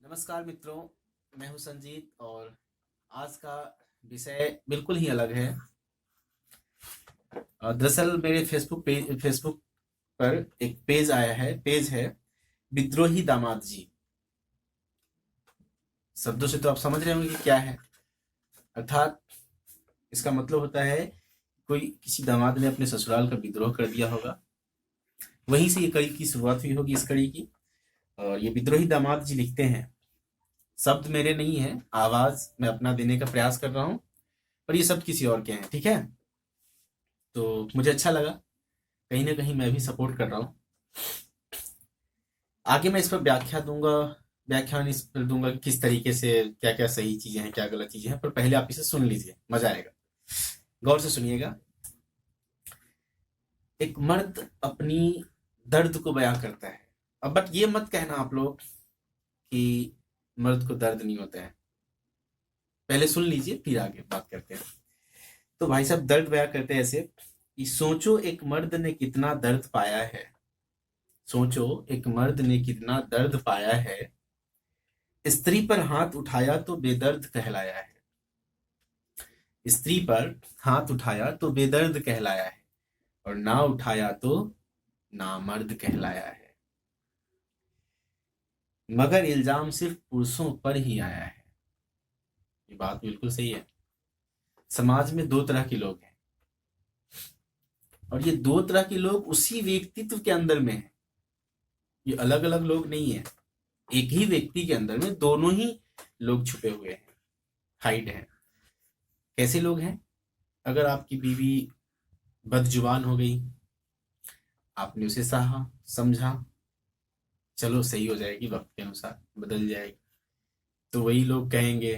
नमस्कार मित्रों, मैं हूं संजीत और आज का विषय बिल्कुल ही अलग है। दरअसल मेरे फेसबुक पर एक पेज है विद्रोही दामाद जी। शब्दों से तो आप समझ रहे होंगे कि क्या है। अर्थात इसका मतलब होता है कोई किसी दामाद ने अपने ससुराल का विद्रोह कर दिया होगा। वहीं से ये कड़ी की शुरुआत हुई होगी इस कड़ी की। और ये विद्रोही दामाद जी लिखते हैं, शब्द मेरे नहीं है, आवाज मैं अपना देने का प्रयास कर रहा हूँ, पर ये शब्द किसी और के हैं। ठीक है, तो मुझे अच्छा लगा, कहीं ना कहीं मैं भी सपोर्ट कर रहा हूँ। आगे मैं इस पर व्याख्यान इस पर दूंगा कि किस तरीके से क्या क्या सही चीजें हैं, क्या गलत चीजें हैं, पर पहले आप इसे सुन लीजिए, मजा आएगा। गौर से सुनिएगा। एक मर्द अपनी दर्द को बयां करता है। अब बट ये मत कहना आप लोग कि मर्द को दर्द नहीं होता है। पहले सुन लीजिए फिर आगे बात करते हैं। तो भाई साहब दर्द बयां करते हैं ऐसे कि सोचो एक मर्द ने कितना दर्द पाया है। सोचो एक मर्द ने कितना दर्द पाया है। स्त्री पर हाथ उठाया तो बेदर्द कहलाया है। स्त्री पर हाथ उठाया तो बेदर्द कहलाया है, और ना उठाया तो नामर्द कहलाया है। मगर इल्जाम सिर्फ पुरुषों पर ही आया है। ये बात बिल्कुल सही है। समाज में दो तरह के लोग हैं, और ये दो तरह के लोग उसी व्यक्तित्व के अंदर में है। ये अलग अलग लोग नहीं है। एक ही व्यक्ति के अंदर में दोनों ही लोग छुपे हुए हैं, हाइड हैं। कैसे लोग हैं? अगर आपकी बीवी बदजुबान हो गई, आपने उसे सहा, समझा, चलो सही हो जाएगी, वक्त के अनुसार बदल जाएगी, तो वही लोग कहेंगे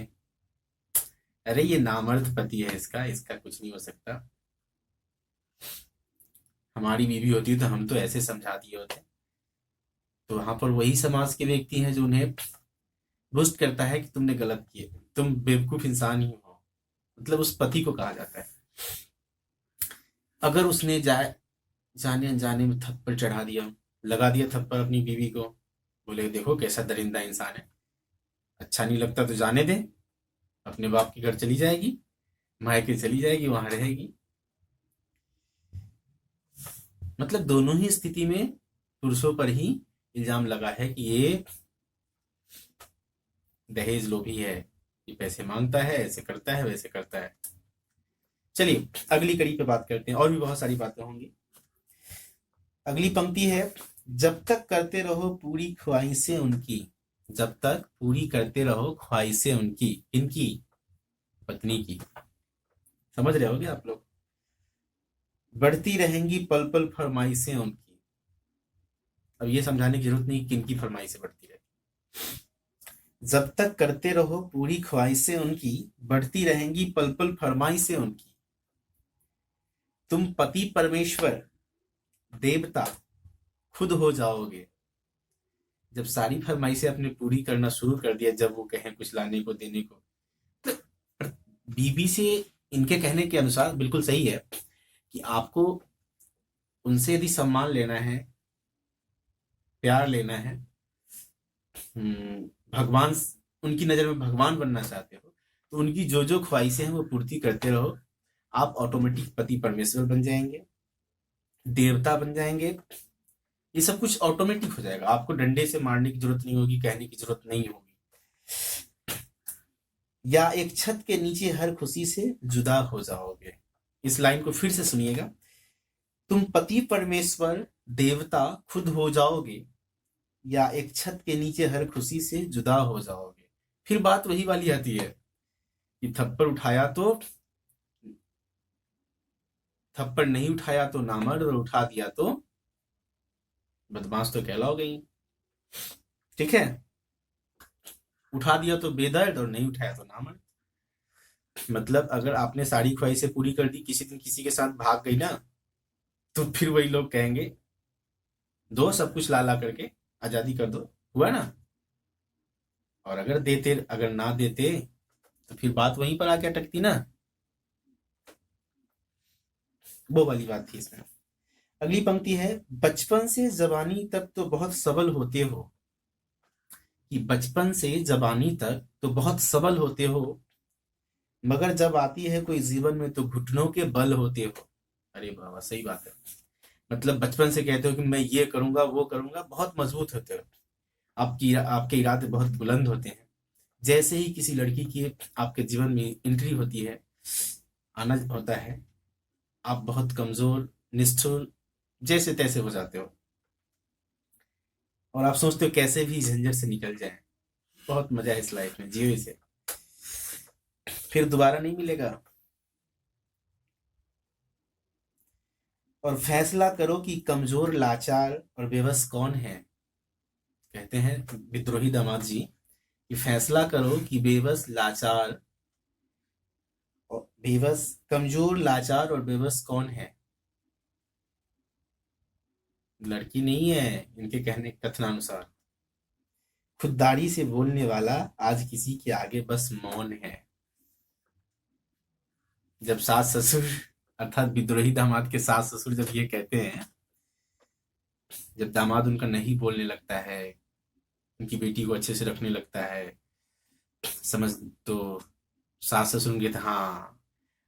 अरे ये नामर्द पति है, इसका इसका कुछ नहीं हो सकता। हमारी बीवी होती तो हम तो ऐसे समझा दिए होते। तो वहां पर वही समाज के व्यक्ति हैं जो उन्हें बुस्ट करता है कि तुमने गलत किए, तुम बेवकूफ इंसान ही हो। मतलब उस पति को कहा जाता है। अगर उसने जाने अनजाने में थप्पड़ चढ़ा दिया, लगा दिया थप्पड़ अपनी बीवी को, बोले देखो कैसा दरिंदा इंसान है, अच्छा नहीं लगता तो जाने दे, अपने बाप के घर चली जाएगी, मायके चली जाएगी, वहां रहेगी। मतलब दोनों ही स्थिति में पुरुषों पर ही इल्जाम लगा है कि ये दहेज लोभी है, ये पैसे मांगता है, ऐसे करता है, वैसे करता है। चलिए अगली कड़ी पे बात करते हैं, और भी बहुत सारी बातें होंगी। अगली पंक्ति है, जब तक करते रहो पूरी ख्वाहिशें उनकी। जब तक पूरी करते रहो ख्वाहिशें उनकी, इनकी पत्नी की। समझ रहे होगे आप लोग। बढ़ती रहेंगी पल पल फरमाइशें उनकी। अब ये समझाने की जरूरत नहीं किन की फरमाइशें बढ़ती रहती। जब तक करते रहो पूरी ख्वाहिशें उनकी, बढ़ती रहेंगी पल पल फरमाइशें उनकी। तुम पति परमेश्वर देवता खुद हो जाओगे। जब सारी फरमाइशें अपने पूरी करना शुरू कर दिया, जब वो कहें कुछ लाने को देने को, तो बीबी से इनके कहने के अनुसार बिल्कुल सही है कि आपको उनसे यदि सम्मान लेना है, प्यार लेना है, भगवान, उनकी नजर में भगवान बनना चाहते हो, तो उनकी जो जो ख्वाहिशें हैं वो पूर्ति करते रहो। आप ऑटोमेटिक पति परमेश्वर बन जाएंगे, देवता बन जाएंगे। ये सब कुछ ऑटोमेटिक हो जाएगा। आपको डंडे से मारने की जरूरत नहीं होगी, कहने की जरूरत नहीं होगी। या एक छत के नीचे हर खुशी से जुदा हो जाओगे। इस लाइन को फिर से सुनिएगा। तुम पति परमेश्वर देवता खुद हो जाओगे, या एक छत के नीचे हर खुशी से जुदा हो जाओगे। फिर बात वही वाली आती है कि थप्पड़ नहीं उठाया तो नामर्द, और उठा दिया तो बदमाश तो कहलाओगे ही। ठीक है, उठा दिया तो बेदर्द, और नहीं उठाया तो नामर्द। मतलब अगर आपने सारी ख्वाहिशें पूरी कर दी, किसी दिन किसी के साथ भाग गई ना, तो फिर वही लोग कहेंगे दो सब कुछ ला ला करके आजादी कर दो, हुआ ना। और अगर ना देते तो फिर बात वहीं पर आके अटकती ना। वो वाली बात थी इसमें। अगली पंक्ति है, बचपन से जवानी तक तो बहुत सबल होते हो। कि बचपन से जवानी तक तो बहुत सबल होते हो, मगर जब आती है कोई जीवन में तो घुटनों के बल होते हो। अरे बाबा, सही बात है। मतलब बचपन से कहते हो कि मैं ये करूंगा वो करूंगा, बहुत मजबूत होते हो, आपकी आपके इरादे बहुत बुलंद होते हैं। जैसे ही किसी लड़की की आपके जीवन में एंट्री होती है, आना होता है, आप बहुत कमजोर, निष्ठुर, जैसे तैसे हो जाते हो, और आप सोचते हो कैसे भी झंझट से निकल जाए। बहुत मजा है इस लाइफ में, जियो इसे, फिर दोबारा नहीं मिलेगा। और फैसला करो कि कमजोर, लाचार और बेबस कौन है। कहते हैं विद्रोही दामाद जी कि फैसला करो कि बेबस, लाचार और बेबस, कमजोर, लाचार और बेबस कौन है। लड़की नहीं है, इनके कहने कथनानुसार। खुददारी से बोलने वाला आज किसी के आगे बस मौन है। जब सास ससुर, अर्थात विद्रोही दामाद के सास ससुर जब ये कहते हैं, जब दामाद उनका नहीं बोलने लगता है, उनकी बेटी को अच्छे से रखने लगता है, समझ, तो सास ससुर उनके हाँ,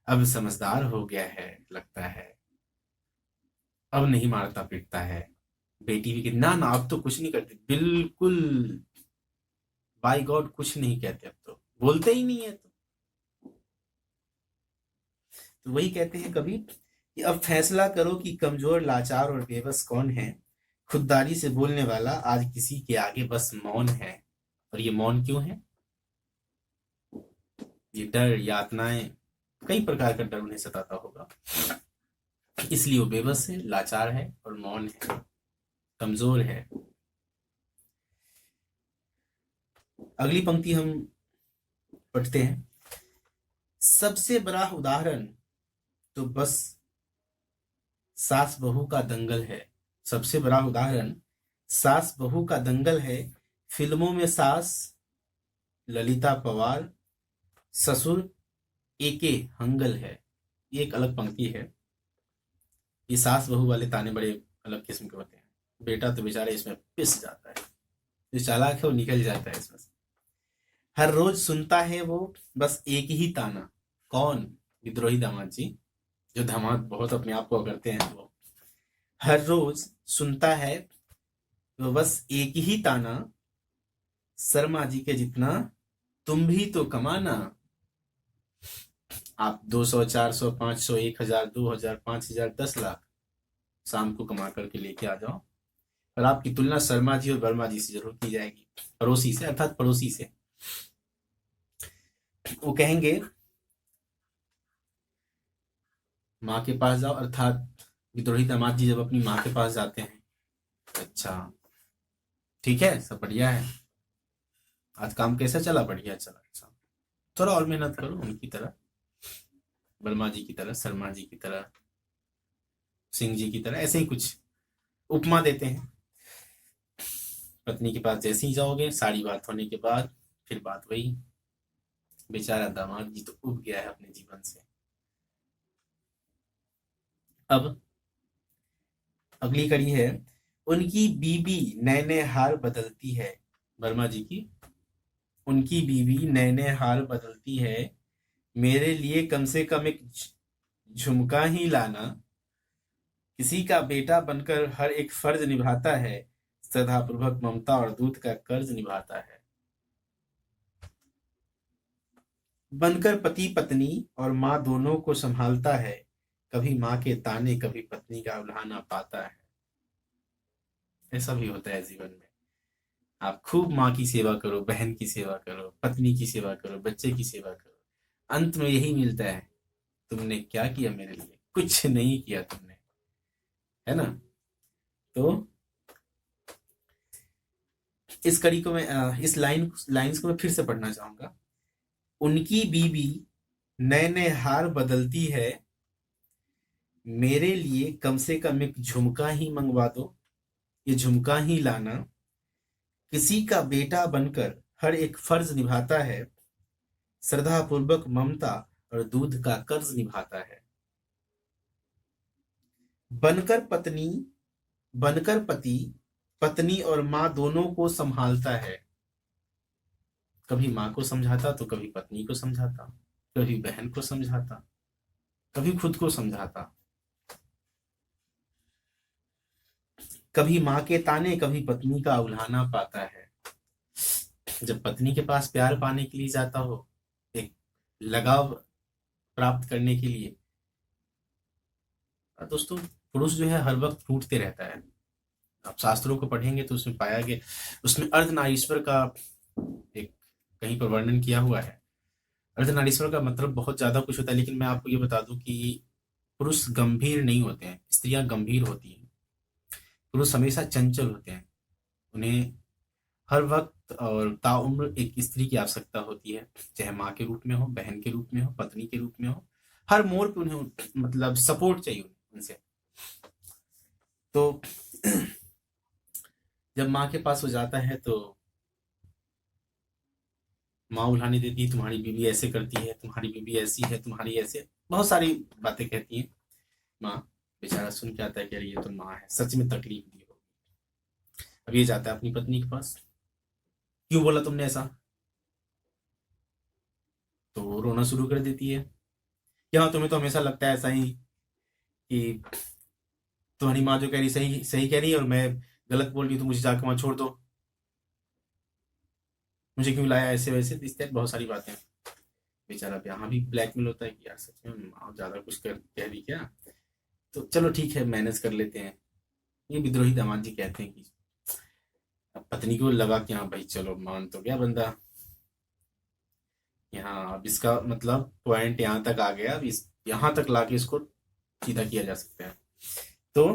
अब समझदार हो गया है लगता है, अब नहीं मारता पीटता है। बेटी भी कि ना ना, अब तो कुछ नहीं करते, बिल्कुल, बाय गॉड कुछ नहीं कहते, अब तो बोलते ही नहीं है। तो वही कहते हैं कभी कि अब फैसला करो कि कमजोर, लाचार और बेबस कौन है। खुददारी से बोलने वाला आज किसी के आगे बस मौन है। और ये मौन क्यों है? ये डर, यातनाएं, कई प्रकार का डर उन्हें सताता होगा, इसलिए वो बेबस है, लाचार है और मौन है, कमजोर है। अगली पंक्ति हम पढ़ते हैं। सबसे बड़ा उदाहरण तो बस सास बहू का दंगल है। सबसे बड़ा उदाहरण सास बहू का दंगल है। फिल्मों में सास ललिता पवार, ससुर एके हंगल है। ये एक अलग पंक्ति है। ये सास बहू वाले ताने बड़े अलग किस्म के होते हैं। बेटा तो बेचारे इसमें पिस जाता है, जो चालाक है वो निकल जाता है इसमें से। हर रोज सुनता है वो बस एक ही ताना। कौन? विद्रोही दामाद जी, जो दामाद बहुत अपने आप को करते हैं वो। हर रोज सुनता है वो बस एक ही ताना, शर्मा जी के जितना तुम भी तो कमाना। आप 200, 400, 500, 1000, 2000, 5000, 10 लाख शाम को कमा करके लेके आ जाओ, और आपकी तुलना शर्मा जी और वर्मा जी से जरूर की जाएगी, पड़ोसी से, अर्थात पड़ोसी से। वो कहेंगे माँ के पास जाओ, अर्थात विद्रोही दामाद जी जब अपनी माँ के पास जाते हैं, अच्छा ठीक है, सब बढ़िया है, आज काम कैसा चला? बढ़िया चला। अच्छा, थोड़ा और मेहनत करो उनकी तरह, वर्मा जी की तरह, शर्मा जी की तरह, सिंह जी की तरह, ऐसे ही कुछ उपमा देते हैं। पत्नी के पास जैसे ही जाओगे, सारी बात होने के बाद फिर बात वही। बेचारा दामाद जी तो उब गया है अपने जीवन से। अब अगली कड़ी है, उनकी बीबी नए नए हाल बदलती है। वर्मा जी की, उनकी बीबी नए नए हाल बदलती है, मेरे लिए कम से कम एक झुमका ही लाना। किसी का बेटा बनकर हर एक फर्ज निभाता है, श्रद्धापूर्वक ममता और दूध का कर्ज निभाता है। बनकर पति पत्नी और माँ दोनों को संभालता है, कभी माँ के ताने कभी पत्नी का उल्हाना पाता है। ऐसा भी होता है जीवन में। आप खूब माँ की सेवा करो, बहन की सेवा करो, पत्नी की सेवा करो, बच्चे की सेवा करो, अंत में यही मिलता है, तुमने क्या किया मेरे लिए? कुछ नहीं किया तुमने, है ना? तो इस कड़ी को मैं इस लाइंस को मैं फिर से पढ़ना चाहूंगा। उनकी बीवी नए नए हार बदलती है, मेरे लिए कम से कम एक झुमका ही मंगवा दो, ये झुमका ही लाना। किसी का बेटा बनकर हर एक फर्ज निभाता है, श्रद्धा पूर्वक ममता और दूध का कर्ज निभाता है। बनकर पत्नी, बनकर पति, पत्नी और माँ दोनों को संभालता है। कभी माँ को समझाता तो कभी पत्नी को समझाता, कभी बहन को समझाता, कभी खुद को समझाता, कभी माँ के ताने कभी पत्नी का उल्हाना पाता है। जब पत्नी के पास प्यार पाने के लिए जाता हो, एक लगाव प्राप्त करने के लिए, दोस्तों पुरुष जो है हर वक्त टूटते रहता है। आप शास्त्रों को पढ़ेंगे तो उसमें पाया गया, उसमें अर्धनारीश्वर का एक कहीं पर वर्णन किया हुआ है। अर्धनारीश्वर का मतलब बहुत ज्यादा कुछ होता है, लेकिन मैं आपको ये बता दूं कि पुरुष गंभीर नहीं होते हैं, स्त्रियां गंभीर होती हैं। पुरुष हमेशा चंचल होते हैं, उन्हें हर वक्त और ताउम्र एक स्त्री की आवश्यकता होती है, चाहे माँ के रूप में हो, बहन के रूप में हो, पत्नी के रूप में हो। हर मोड़ पे उन्हें मतलब सपोर्ट चाहिए उनसे। तो जब माँ के पास हो जाता है तो माँ उल्हाने देती है, तुम्हारी बीवी ऐसे करती है, तुम्हारी बीवी ऐसी है, तुम्हारी ऐसे बहुत सारी बातें कहती हैं। माँ बेचारा सुन के आता है कि अरे ये तो माँ है, सच में तकलीफ दी हो। अब ये जाता है अपनी पत्नी के पास, क्यों बोला तुमने ऐसा, तो वो रोना शुरू कर देती है। क्या तुम्हें तो हमेशा लगता है ऐसा ही कि तुम्हारी माँ जो कह रही सही सही कह रही है और मैं गलत बोल रही हूँ, तो मुझे जाकर वहां छोड़ दो, मुझे क्यों लाया ऐसे वैसे, इस तरह बहुत सारी बातें। बेचारा अब यहाँ भी ब्लैकमेल होता है कि यार सच में माँ ज्यादा कुछ कर कह रही क्या, तो चलो ठीक है मैनेज कर लेते हैं। ये विद्रोही दामाद जी कहते हैं कि अब पत्नी को लगा कि हाँ भाई चलो मान तो गया बंदा, यहाँ अब इसका मतलब पॉइंट यहाँ तक आ गया, अब इस यहाँ तक लाके इसको सीधा किया जा सकता है। तो